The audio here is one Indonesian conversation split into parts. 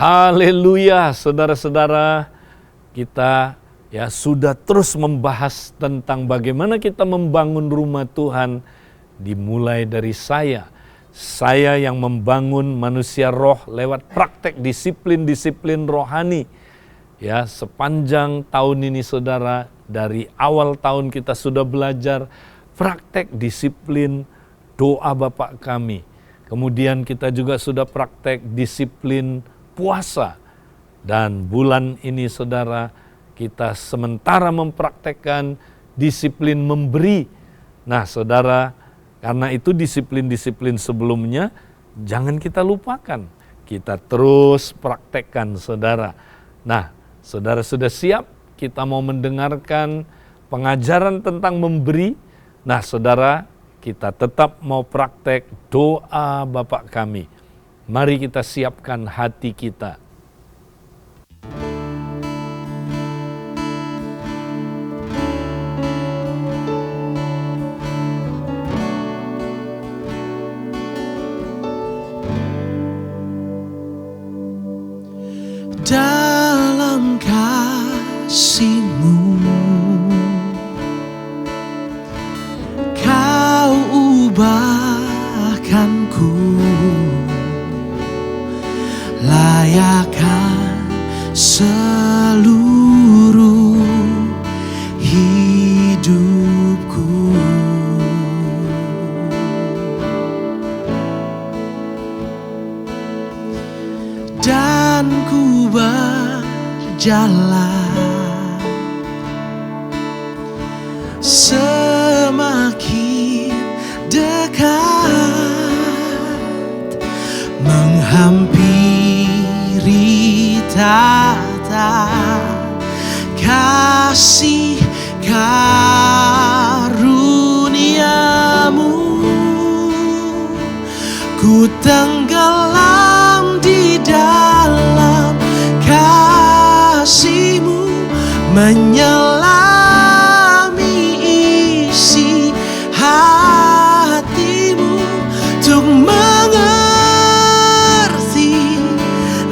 Haleluya, saudara-saudara, kita sudah terus membahas tentang bagaimana kita membangun rumah Tuhan, dimulai dari saya yang membangun manusia roh lewat praktek disiplin-disiplin rohani. Ya, sepanjang tahun ini saudara, dari awal tahun kita sudah belajar praktek disiplin doa Bapa kami. Kemudian kita juga sudah praktek disiplin puasa. Dan bulan ini saudara, kita sementara mempraktekkan disiplin memberi. Nah saudara, karena itu disiplin-disiplin sebelumnya jangan kita lupakan. Kita terus praktekkan saudara. Nah, saudara sudah siap? Kita mau mendengarkan pengajaran tentang memberi. Nah saudara, kita tetap mau praktek doa Bapa kami. Mari kita siapkan hati kita. Dalam kasih-Mu Kau ubahkanku layakkan seluruh hidupku. Dan ku berjalan semakin dekat, menghampiri tata kasih karunia-Mu. Ku tenggelam di dalam kasih-Mu, menyelami isi hatimu, untuk mengerti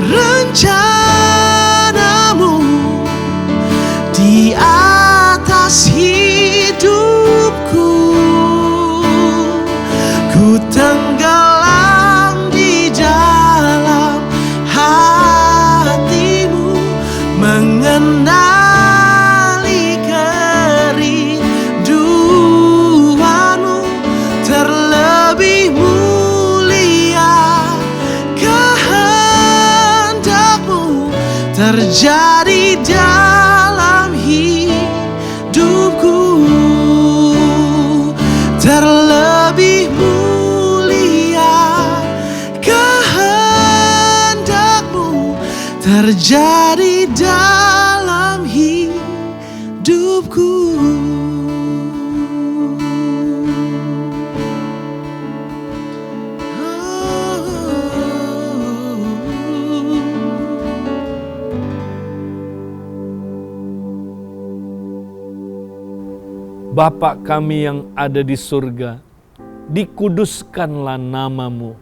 rencana-Mu di atas hidupku. Ku tenggelam di dalam hati-Mu, mengenali kerinduan-Mu, terlebih mulia kehendak-Mu terjadi dalam hidupku, terlebih mulia kehendak-Mu terjadi dalam hidupku. Bapa kami yang ada di surga, dikuduskanlah nama-Mu.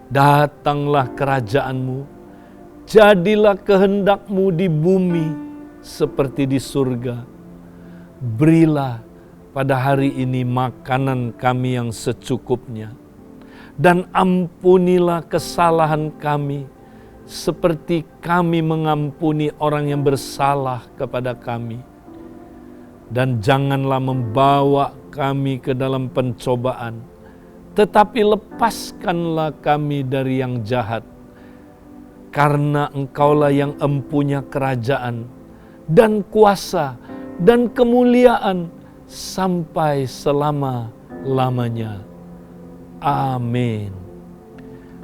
Datanglah kerajaan-Mu, jadilah kehendak-Mu di bumi seperti di surga. Berilah pada hari ini makanan kami yang secukupnya, dan ampunilah kesalahan kami seperti kami mengampuni orang yang bersalah kepada kami. Dan janganlah membawa kami ke dalam pencobaan, tetapi lepaskanlah kami dari yang jahat. Karena Engkaulah yang empunya kerajaan dan kuasa dan kemuliaan sampai selama-lamanya. Amin.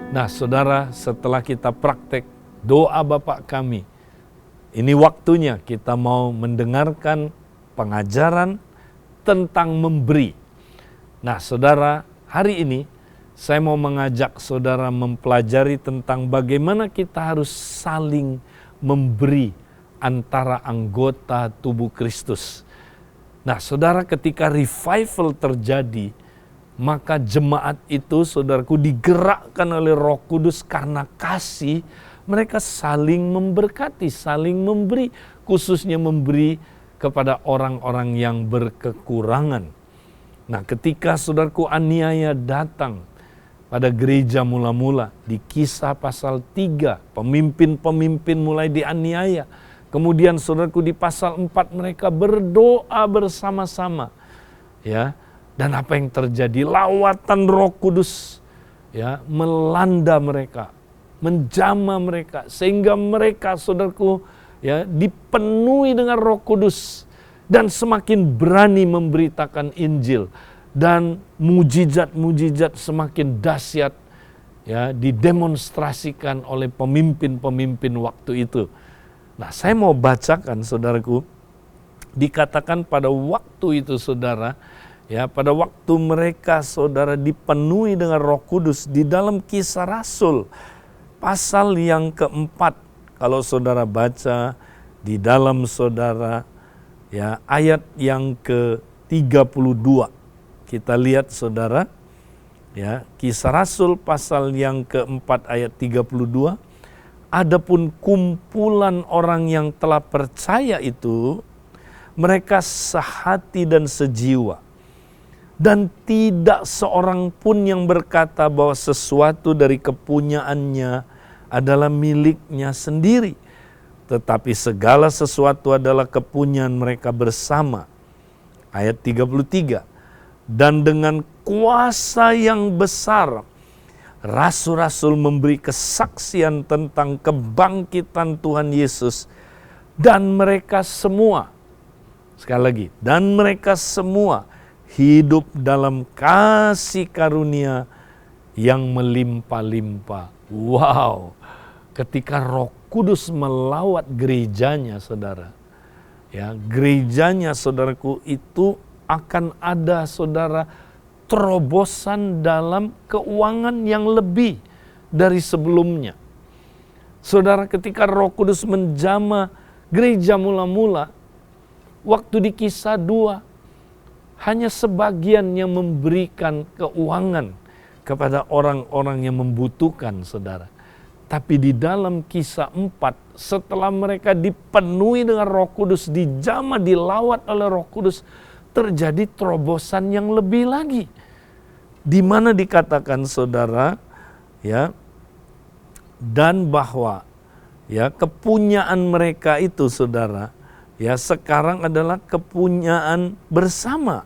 Nah saudara, setelah kita praktek doa Bapa kami, ini waktunya kita mau mendengarkan pengajaran tentang memberi. Nah saudara, hari ini saya mau mengajak saudara mempelajari tentang bagaimana kita harus saling memberi antara anggota tubuh Kristus. Nah saudara, ketika revival terjadi, maka jemaat itu, saudaraku, digerakkan oleh Roh Kudus karena kasih. Mereka saling memberkati, saling memberi, khususnya memberi kepada orang-orang yang berkekurangan. Nah, ketika saudaraku aniaya datang pada gereja mula-mula, di Kisah pasal 3, pemimpin-pemimpin mulai dianiaya. Kemudian saudaraku di pasal 4 mereka berdoa bersama-sama. Ya, dan apa yang terjadi? Lawatan Roh Kudus ya melanda mereka, menjamah mereka, sehingga mereka, saudaraku, ya dipenuhi dengan Roh Kudus dan semakin berani memberitakan Injil, dan mujizat-mujizat semakin dahsyat ya didemonstrasikan oleh pemimpin-pemimpin waktu itu. Nah, saya mau bacakan, saudaraku, dikatakan pada waktu itu, saudara, ya pada waktu mereka, saudara, dipenuhi dengan Roh Kudus, di dalam Kisah Rasul pasal yang keempat, kalau saudara baca di dalam, saudara, ya ayat yang ke-32, kita lihat, saudara, ya Kisah Rasul pasal yang keempat ayat 32, adapun kumpulan orang yang telah percaya itu, mereka sehati dan sejiwa, dan tidak seorang pun yang berkata bahwa sesuatu dari kepunyaannya adalah miliknya sendiri, tetapi segala sesuatu adalah kepunyaan mereka bersama. Ayat 33, dan dengan kuasa yang besar, rasul-rasul memberi kesaksian tentang kebangkitan Tuhan Yesus, dan mereka semua, sekali lagi, dan mereka semua hidup dalam kasih karunia yang melimpah-limpah. Wow, ketika Roh Kudus melawat gerejanya, saudara, ya gerejanya, saudaraku, itu akan ada, saudara, terobosan dalam keuangan yang lebih dari sebelumnya. Saudara, ketika Roh Kudus menjamah gereja mula-mula, waktu di Kisah 2, hanya sebagian yang memberikan keuangan kepada orang-orang yang membutuhkan, saudara. Tapi di dalam Kisah 4, setelah mereka dipenuhi dengan Roh Kudus, dijamah, dilawat oleh Roh Kudus, terjadi terobosan yang lebih lagi. Di mana dikatakan, saudara, ya, dan bahwa ya kepunyaan mereka itu, saudara, ya sekarang adalah kepunyaan bersama,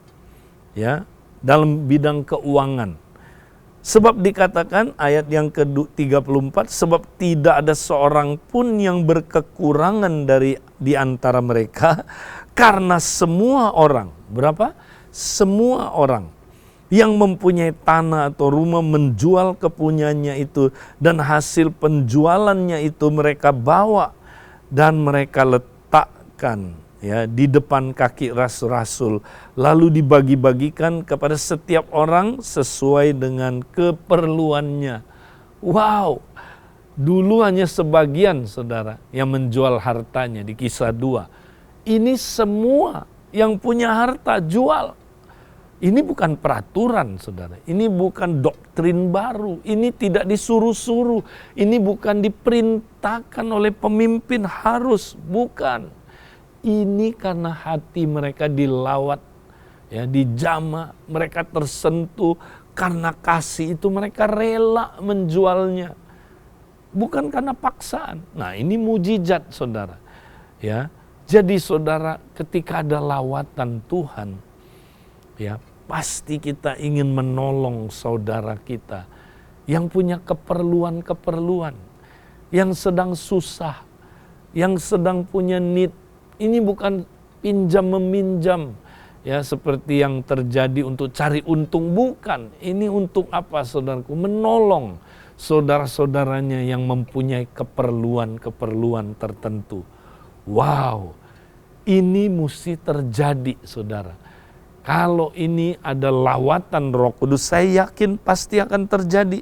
ya, dalam bidang keuangan. Sebab dikatakan ayat yang ke-34, sebab tidak ada seorang pun yang berkekurangan di antara mereka, karena semua orang, berapa? Semua orang yang mempunyai tanah atau rumah menjual kepunyaannya itu, dan hasil penjualannya itu mereka bawa dan mereka letakkan, ya, di depan kaki rasul-rasul, lalu dibagi-bagikan kepada setiap orang sesuai dengan keperluannya. Wow, dulu hanya sebagian, saudara, yang menjual hartanya di Kisah 2. Ini semua yang punya harta jual. Ini bukan peraturan, saudara. Ini bukan doktrin baru. Ini tidak disuruh-suruh. Ini bukan diperintahkan oleh pemimpin harus. Bukan. Ini karena hati mereka dilawat, ya, dijamah, mereka tersentuh, karena kasih itu mereka rela menjualnya. Bukan karena paksaan. Nah, ini mujizat, saudara. Ya. Jadi, saudara, ketika ada lawatan Tuhan, ya, pasti kita ingin menolong saudara kita yang punya keperluan-keperluan, yang sedang susah, yang sedang punya need. Ini bukan pinjam-meminjam, ya, seperti yang terjadi untuk cari untung, bukan. Ini untuk apa, saudaraku? Menolong saudara-saudaranya yang mempunyai keperluan-keperluan tertentu. Wow, ini mesti terjadi, saudara. Kalau ini ada lawatan Roh Kudus, saya yakin pasti akan terjadi.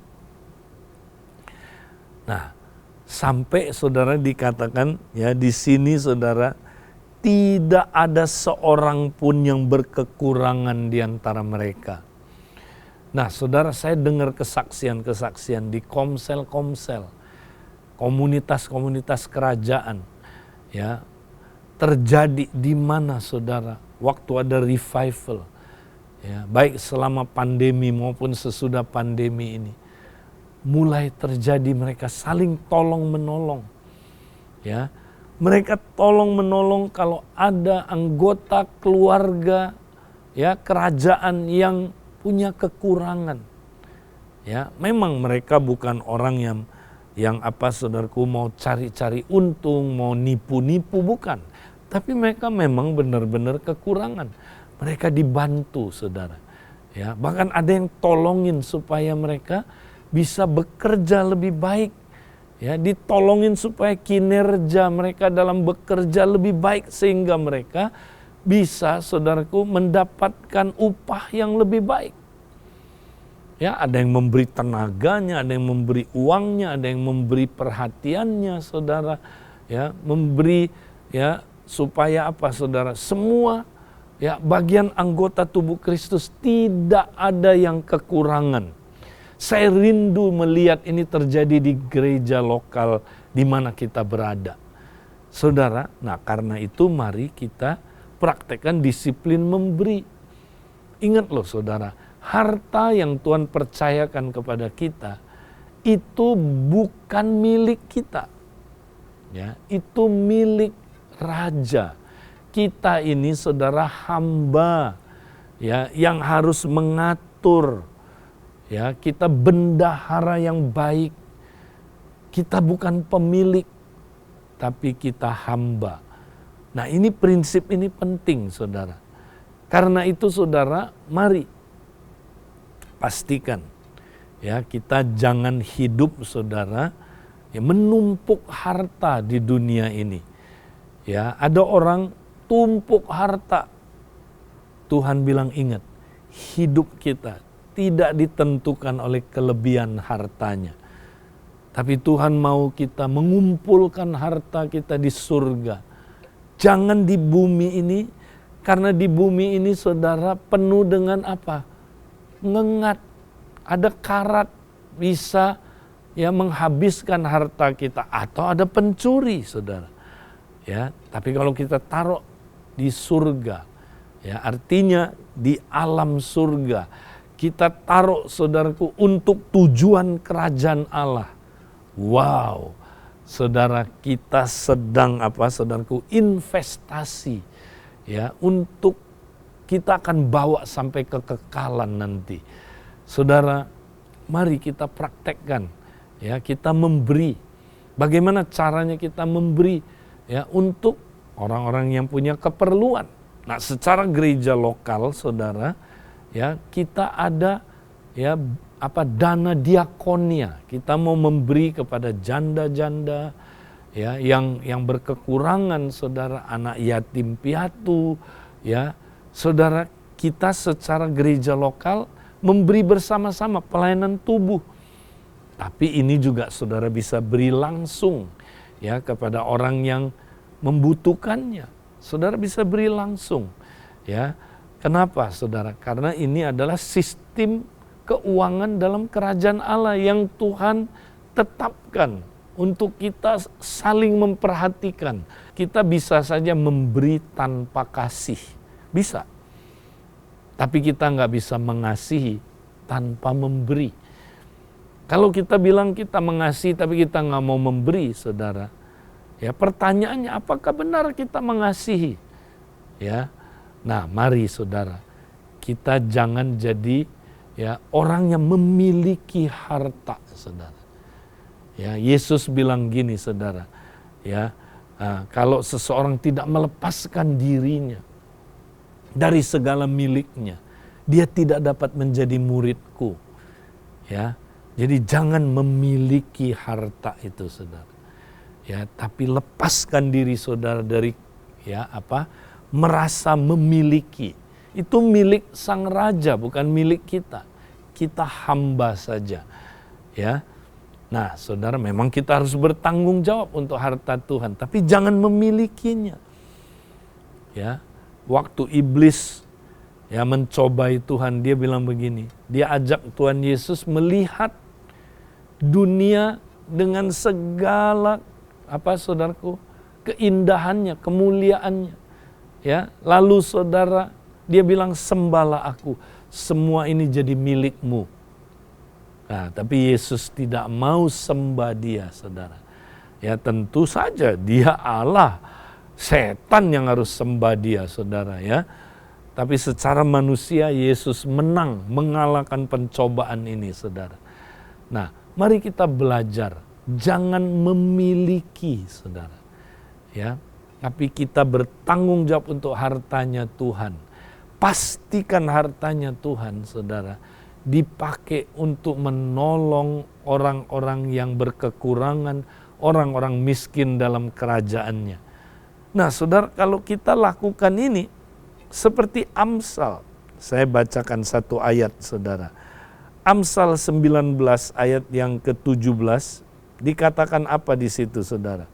Nah, sampai, saudara, dikatakan, ya, di sini, saudara, tidak ada seorang pun yang berkekurangan di antara mereka. Nah, saudara, saya dengar kesaksian-kesaksian di komsel-komsel, komunitas-komunitas kerajaan, ya, terjadi di mana, saudara, waktu ada revival, ya, baik selama pandemi maupun sesudah pandemi ini, mulai terjadi mereka saling tolong-menolong, ya. Mereka tolong-menolong kalau ada anggota keluarga, ya, kerajaan yang punya kekurangan. Ya, memang mereka bukan orang yang saudaraku, mau cari-cari untung, mau nipu-nipu, bukan. Tapi mereka memang benar-benar kekurangan. Mereka dibantu, saudara. Ya, bahkan ada yang tolongin supaya mereka bisa bekerja lebih baik. Ya, ditolongin supaya kinerja mereka dalam bekerja lebih baik sehingga mereka bisa, saudaraku, mendapatkan upah yang lebih baik. Ya, ada yang memberi tenaganya, ada yang memberi uangnya, ada yang memberi perhatiannya, saudara. Ya, memberi, ya, supaya saudara? Semua, ya, bagian anggota tubuh Kristus tidak ada yang kekurangan. Saya rindu melihat ini terjadi di gereja lokal di mana kita berada. Saudara, nah karena itu mari kita praktekkan disiplin memberi. Ingat loh, saudara, harta yang Tuhan percayakan kepada kita itu bukan milik kita. Ya, itu milik raja. Kita ini, saudara, hamba, ya, yang harus mengatur. Ya, kita bendahara yang baik. Kita bukan pemilik, tapi kita hamba. Nah, ini prinsip ini penting, saudara. Karena itu, saudara, mari pastikan, ya, kita jangan hidup, saudara, ya, menumpuk harta di dunia ini. Ya, ada orang tumpuk harta. Tuhan bilang, ingat, hidup kita tidak ditentukan oleh kelebihan hartanya. Tapi Tuhan mau kita mengumpulkan harta kita di surga. Jangan di bumi ini, karena di bumi ini, saudara, penuh dengan ngengat, ada karat, bisa, ya, menghabiskan harta kita, atau ada pencuri, saudara. Ya, tapi kalau kita taruh di surga, ya, artinya di alam surga, kita taruh, saudaraku, untuk tujuan kerajaan Allah. Wow, saudara, kita sedang saudaraku, investasi, ya, untuk kita akan bawa sampai kekekalan nanti. Saudara, mari kita praktekkan, ya, kita memberi. Bagaimana caranya kita memberi, ya, untuk orang-orang yang punya keperluan. Nah, secara gereja lokal, saudara, ya, kita ada, ya, dana diakonia. Kita mau memberi kepada janda-janda, ya, yang berkekurangan, saudara, anak yatim piatu, ya. Saudara, kita secara gereja lokal memberi bersama-sama pelayanan tubuh. Tapi ini juga, saudara, bisa beri langsung, ya, kepada orang yang membutuhkannya. Saudara bisa beri langsung, ya. Kenapa, saudara? Karena ini adalah sistem keuangan dalam kerajaan Allah yang Tuhan tetapkan untuk kita saling memperhatikan. Kita bisa saja memberi tanpa kasih, bisa. Tapi kita nggak bisa mengasihi tanpa memberi. Kalau kita bilang kita mengasihi tapi kita nggak mau memberi, saudara, ya, pertanyaannya, apakah benar kita mengasihi? Ya, nah mari, saudara, kita jangan jadi, ya, orang yang memiliki harta, saudara. Ya, Yesus bilang gini, saudara, ya, kalau seseorang tidak melepaskan dirinya dari segala miliknya, dia tidak dapat menjadi muridku. Ya, jadi jangan memiliki harta itu, saudara. Ya, tapi lepaskan diri, saudara, dari, ya, merasa memiliki. Itu milik sang raja, bukan milik kita. Kita hamba saja, ya. Nah, saudara, memang kita harus bertanggung jawab untuk harta Tuhan, tapi jangan memilikinya. Ya, waktu iblis, ya mencobai Tuhan, dia bilang begini, dia ajak Tuhan Yesus melihat dunia dengan segala saudaraku, keindahannya, kemuliaannya. Ya, lalu saudara, dia bilang sembahlah aku, semua ini jadi milikmu. Nah, tapi Yesus tidak mau sembah dia, saudara. Ya, tentu saja dia Allah, setan yang harus sembah dia, saudara ya. Tapi secara manusia Yesus menang, mengalahkan pencobaan ini, saudara. Nah, mari kita belajar, jangan memiliki, saudara. Ya, tapi kita bertanggung jawab untuk hartanya Tuhan. Pastikan hartanya Tuhan, saudara, dipakai untuk menolong orang-orang yang berkekurangan, orang-orang miskin dalam kerajaannya. Nah, saudara, kalau kita lakukan ini seperti Amsal, saya bacakan satu ayat, saudara. Amsal 19 ayat yang ke-17, dikatakan apa di situ, saudara?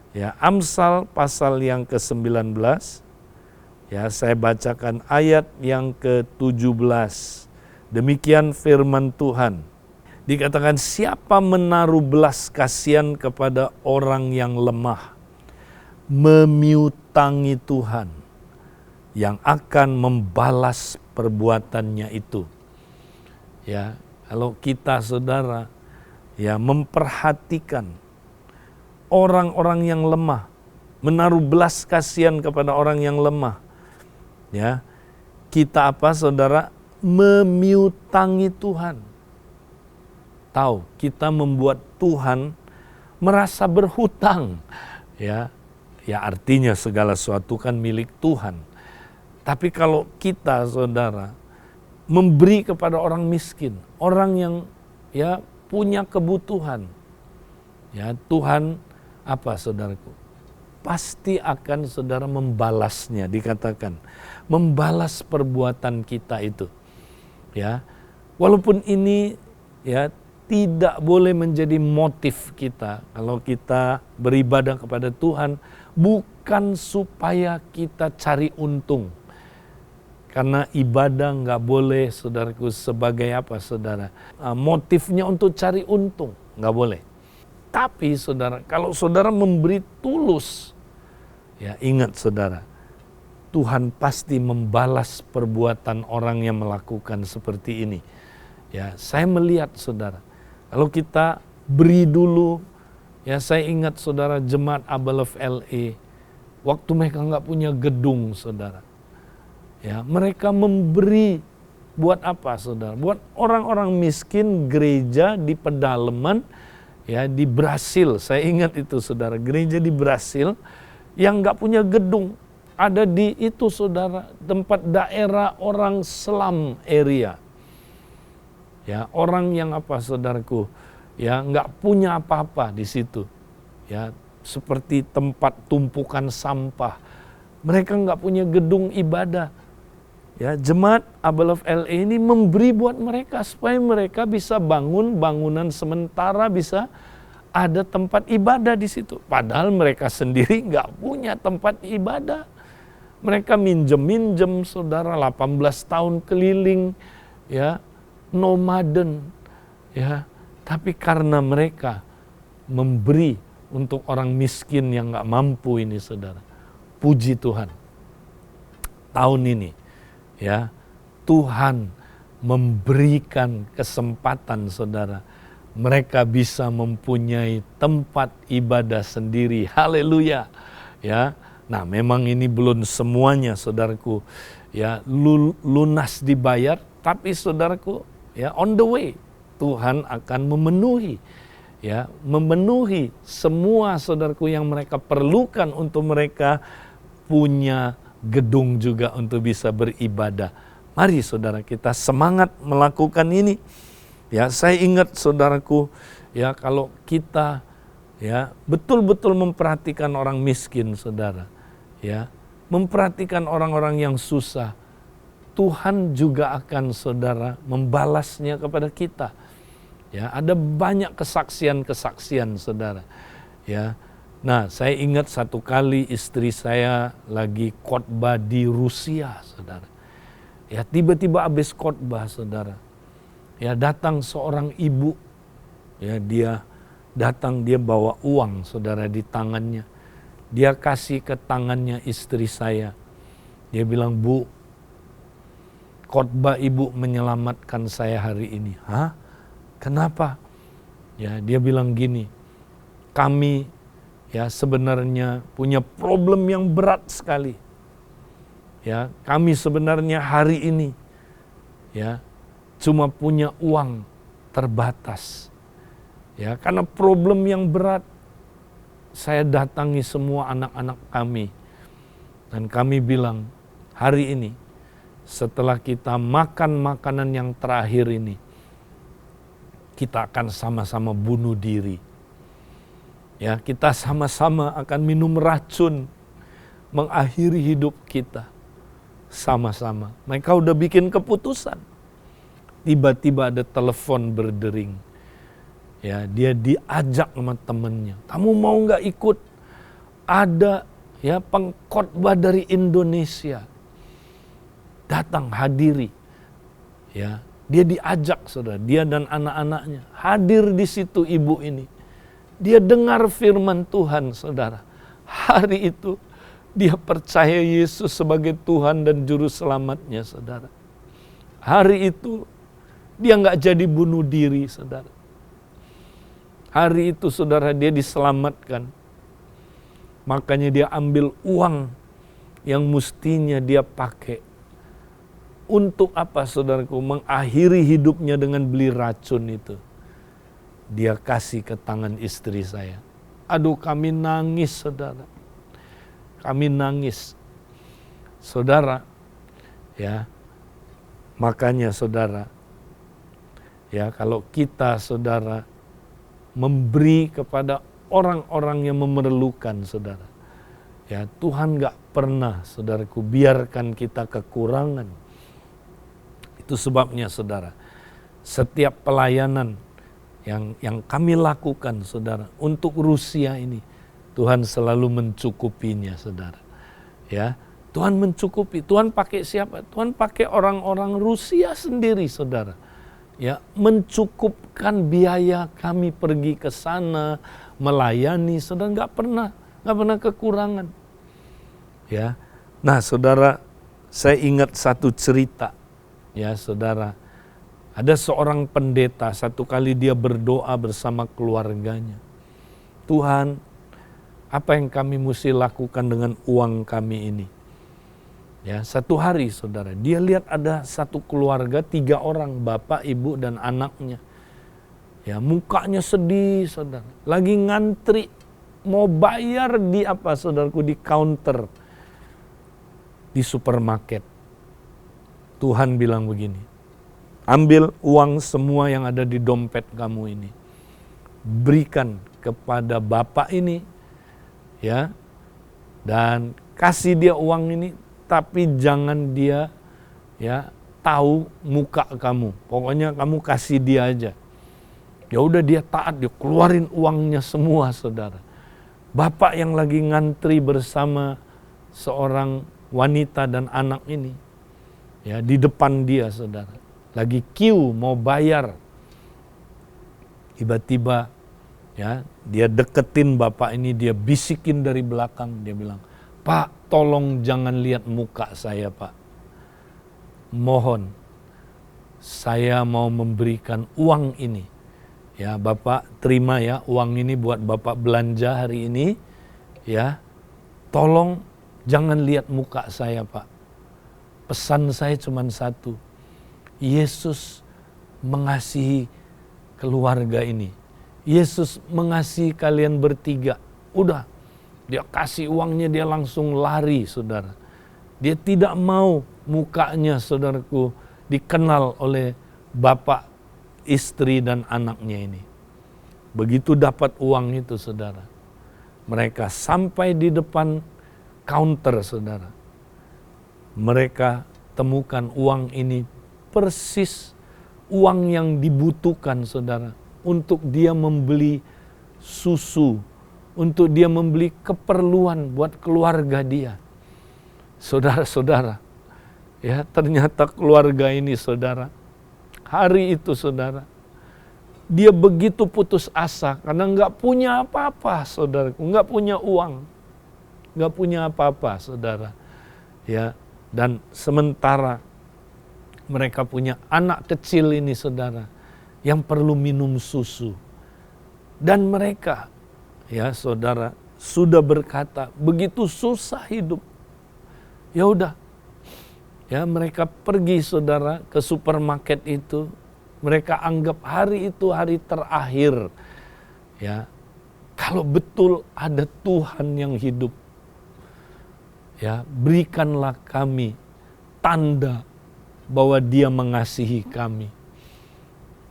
Ya, Amsal pasal yang ke-19, ya, saya bacakan ayat yang ke-17. Demikian firman Tuhan. Dikatakan, siapa menaruh belas kasihan kepada orang yang lemah, memiutangi Tuhan yang akan membalas perbuatannya itu. Ya, kalau kita, saudara, ya, memperhatikan orang-orang yang lemah, menaruh belas kasihan kepada orang yang lemah, ya, kita saudara, memiutangi Tuhan. Tahu, kita membuat Tuhan merasa berhutang, ya, artinya segala sesuatu kan milik Tuhan. Tapi kalau kita, saudara, memberi kepada orang miskin, orang yang ya punya kebutuhan, ya, Tuhan saudaraku, pasti akan, saudara, membalasnya. Dikatakan membalas perbuatan kita itu, ya, walaupun ini, ya, tidak boleh menjadi motif kita. Kalau kita beribadah kepada Tuhan, bukan supaya kita cari untung. Karena ibadah nggak boleh, saudaraku, sebagai saudara? Motifnya untuk cari untung, nggak boleh. Tapi, saudara, kalau saudara memberi tulus, ya, ingat, saudara, Tuhan pasti membalas perbuatan orang yang melakukan seperti ini. Ya, saya melihat, saudara, kalau kita beri dulu, ya, saya ingat, saudara, jemaat Abalov LA, waktu mereka nggak punya gedung, saudara, ya, mereka memberi buat saudara? Buat orang-orang miskin, gereja di pedalaman, ya, di Brasil. Saya ingat itu, saudara, gereja di Brasil yang nggak punya gedung, ada di itu, saudara, tempat daerah orang slum area. Ya, orang yang saudaraku, ya, nggak punya apa-apa di situ, ya, seperti tempat tumpukan sampah. Mereka nggak punya gedung ibadah. Ya, jemaat Abalov LA ini memberi buat mereka supaya mereka bisa bangun bangunan sementara, bisa ada tempat ibadah di situ. Padahal mereka sendiri nggak punya tempat ibadah. Mereka minjem, saudara, 18 tahun keliling, ya, nomaden, ya, tapi karena mereka memberi untuk orang miskin yang nggak mampu ini, saudara, puji Tuhan, tahun ini, ya, Tuhan memberikan kesempatan, saudara, mereka bisa mempunyai tempat ibadah sendiri. Haleluya, ya. Nah, memang ini belum semuanya, saudaraku, ya, lunas dibayar, tapi, saudaraku, ya, on the way, Tuhan akan memenuhi, ya, memenuhi semua, saudaraku, yang mereka perlukan untuk mereka punya gedung juga untuk bisa beribadah. Mari, saudara, kita semangat melakukan ini. Ya, saya ingat, saudaraku, ya, kalau kita, ya, betul-betul memperhatikan orang miskin, saudara, ya, memperhatikan orang-orang yang susah, Tuhan juga akan, saudara, membalasnya kepada kita. Ya, ada banyak kesaksian-kesaksian, saudara. Ya, nah, saya ingat satu kali istri saya lagi khotbah di Rusia, saudara. Ya, tiba-tiba habis khotbah, saudara. Ya, datang seorang ibu. Ya, dia datang, dia bawa uang, saudara, di tangannya. Dia kasih ke tangannya istri saya. Dia bilang, "Bu, khotbah ibu menyelamatkan saya hari ini." "Hah? Kenapa?" Ya, dia bilang gini, "Kami ya sebenarnya punya problem yang berat sekali. Ya, kami sebenarnya hari ini ya cuma punya uang terbatas. Ya, karena problem yang berat, saya datangi semua anak-anak kami dan kami bilang, hari ini setelah kita makan makanan yang terakhir ini, kita akan sama-sama bunuh diri. Ya, kita sama-sama akan minum racun, mengakhiri hidup kita sama-sama." Mereka udah bikin keputusan. Tiba-tiba ada telepon berdering. Ya, dia diajak sama temennya. "Kamu mau nggak ikut? Ada ya pengkhotbah dari Indonesia. Datang, hadiri." Ya, dia diajak, saudara. Dia dan anak-anaknya hadir di situ. Ibu ini, dia dengar firman Tuhan, saudara. Hari itu dia percaya Yesus sebagai Tuhan dan Juru Selamatnya, saudara. Hari itu dia nggak jadi bunuh diri, saudara. Hari itu, saudara, dia diselamatkan. Makanya dia ambil uang yang mestinya dia pakai. Untuk apa, saudaraku? Mengakhiri hidupnya dengan beli racun itu. Dia kasih ke tangan istri saya. Aduh, kami nangis, saudara. Kami nangis. Saudara, ya, makanya saudara, ya, kalau kita, saudara, memberi kepada orang-orang yang memerlukan, saudara, ya, Tuhan gak pernah, saudaraku, biarkan kita kekurangan. Itu sebabnya, saudara, setiap pelayanan yang kami lakukan, saudara, untuk Rusia ini, Tuhan selalu mencukupinya, saudara. Ya, Tuhan mencukupi. Tuhan pakai siapa? Tuhan pakai orang-orang Rusia sendiri, saudara. Ya, mencukupkan biaya kami pergi ke sana, melayani, saudara, nggak pernah kekurangan. Ya, nah, saudara, saya ingat satu cerita, ya, saudara. Ada seorang pendeta, satu kali dia berdoa bersama keluarganya. "Tuhan, apa yang kami mesti lakukan dengan uang kami ini?" Ya, satu hari, saudara, dia lihat ada satu keluarga, 3 orang, bapak, ibu, dan anaknya. Ya, mukanya sedih, saudara. Lagi ngantri, mau bayar di apa, saudaraku, di counter di supermarket. Tuhan bilang begini, "Ambil uang semua yang ada di dompet kamu ini. Berikan kepada bapak ini, ya, dan kasih dia uang ini, tapi jangan dia, ya, tahu muka kamu. Pokoknya kamu kasih dia aja." Ya udah, dia taat, dia keluarin uangnya semua, saudara. Bapak yang lagi ngantri bersama seorang wanita dan anak ini, ya, di depan dia, saudara, lagi queue mau bayar. Tiba-tiba, ya, dia deketin bapak ini, dia bisikin dari belakang, dia bilang, "Pak, tolong jangan lihat muka saya, Pak. Mohon, saya mau memberikan uang ini. Ya, Bapak terima ya, uang ini buat Bapak belanja hari ini. Ya, tolong jangan lihat muka saya, Pak. Pesan saya cuma satu, Yesus mengasihi keluarga ini. Yesus mengasihi kalian bertiga." Udah, dia kasih uangnya, dia langsung lari, saudara. Dia tidak mau mukanya, saudaraku, dikenal oleh bapak, istri, dan anaknya ini. Begitu dapat uang itu, saudara, mereka sampai di depan counter, saudara. Mereka temukan uang ini persis uang yang dibutuhkan, saudara, untuk dia membeli susu, untuk dia membeli keperluan buat keluarga dia. Saudara-saudara, Ya, ternyata keluarga ini saudara, hari itu saudara, dia begitu putus asa karena nggak punya apa-apa saudaraku, nggak punya uang, nggak punya apa-apa saudara. Ya, dan sementara mereka punya anak kecil ini saudara, yang perlu minum susu. Dan mereka, ya saudara, sudah berkata, begitu susah hidup. Ya udah, ya mereka pergi saudara ke supermarket itu, mereka anggap hari itu hari terakhir. Ya, kalau betul ada Tuhan yang hidup, ya berikanlah kami tanda bahwa Dia mengasihi kami,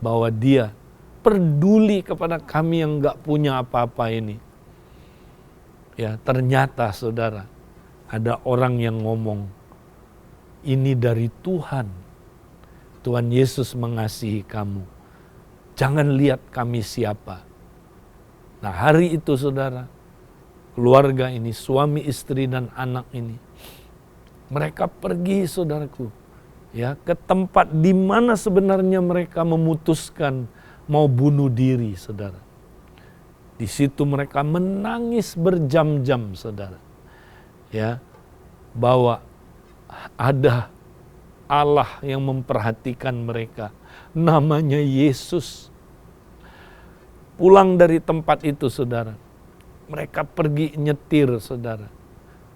bahwa Dia peduli kepada kami yang nggak punya apa-apa ini. Ya, ternyata saudara, ada orang yang ngomong, ini dari Tuhan. Tuhan Yesus mengasihi kamu. Jangan lihat kami siapa. Nah, hari itu saudara, keluarga ini, suami, istri, dan anak ini, mereka pergi saudaraku, ya ke tempat di mana sebenarnya mereka memutuskan mau bunuh diri, saudara. Di situ mereka menangis berjam-jam, saudara. Ya, bahwa ada Allah yang memperhatikan mereka, namanya Yesus. Pulang dari tempat itu, saudara, mereka pergi nyetir, saudara.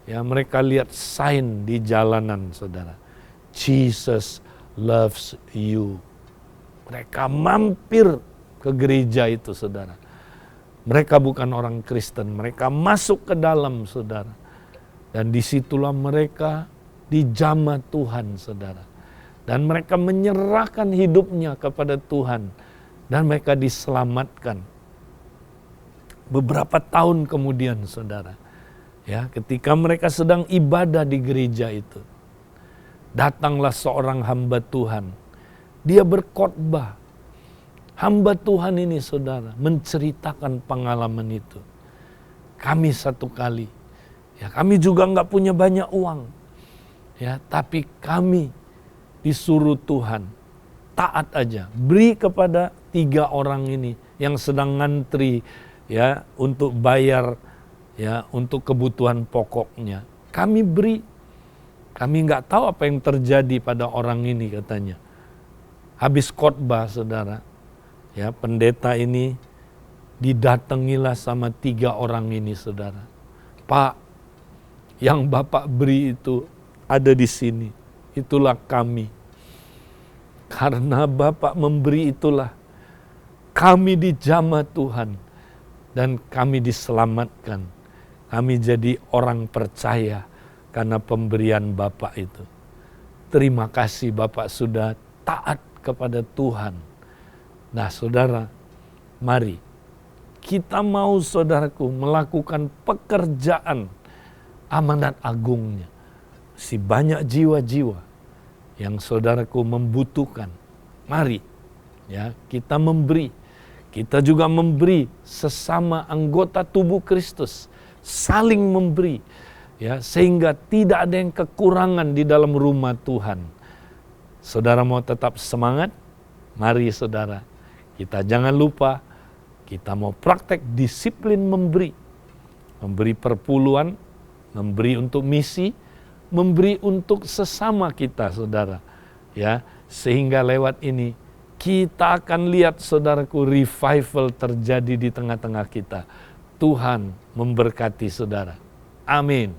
Ya, mereka lihat sign di jalanan, saudara. Jesus loves you. Mereka mampir ke gereja itu, saudara. Mereka bukan orang Kristen, mereka masuk ke dalam, saudara. Dan disitulah mereka dijamah Tuhan, saudara. Dan mereka menyerahkan hidupnya kepada Tuhan. Dan mereka diselamatkan. Beberapa tahun kemudian, saudara, ya, ketika mereka sedang ibadah di gereja itu, datanglah seorang hamba Tuhan. Dia berkhotbah. Hamba Tuhan ini, saudara, menceritakan pengalaman itu. Kami satu kali, ya kami juga nggak punya banyak uang, ya tapi kami disuruh Tuhan taat aja, beri kepada 3 orang ini yang sedang ngantri, ya untuk bayar, ya untuk kebutuhan pokoknya. Kami beri, kami nggak tahu apa yang terjadi pada orang ini, katanya. Habis khotbah, saudara, ya pendeta ini didatangilah sama 3 orang ini, saudara. Pak, yang Bapak beri itu ada di sini, itulah kami. Karena Bapak memberi itulah kami dijamah Tuhan dan kami diselamatkan. Kami jadi orang percaya karena pemberian Bapak itu. Terima kasih Bapak sudah taat kepada Tuhan. Nah, saudara, mari kita mau, saudaraku, melakukan pekerjaan amanat agungnya. Si banyak jiwa-jiwa yang saudaraku membutuhkan. Mari, ya, kita memberi. Kita juga memberi sesama anggota tubuh Kristus, saling memberi, ya, sehingga tidak ada yang kekurangan di dalam rumah Tuhan. Saudara mau tetap semangat? Mari, saudara. Kita jangan lupa, kita mau praktek disiplin memberi. Memberi perpuluhan, memberi untuk misi, memberi untuk sesama kita, saudara. Ya, sehingga lewat ini kita akan lihat, saudaraku, revival terjadi di tengah-tengah kita. Tuhan memberkati saudara. Amin.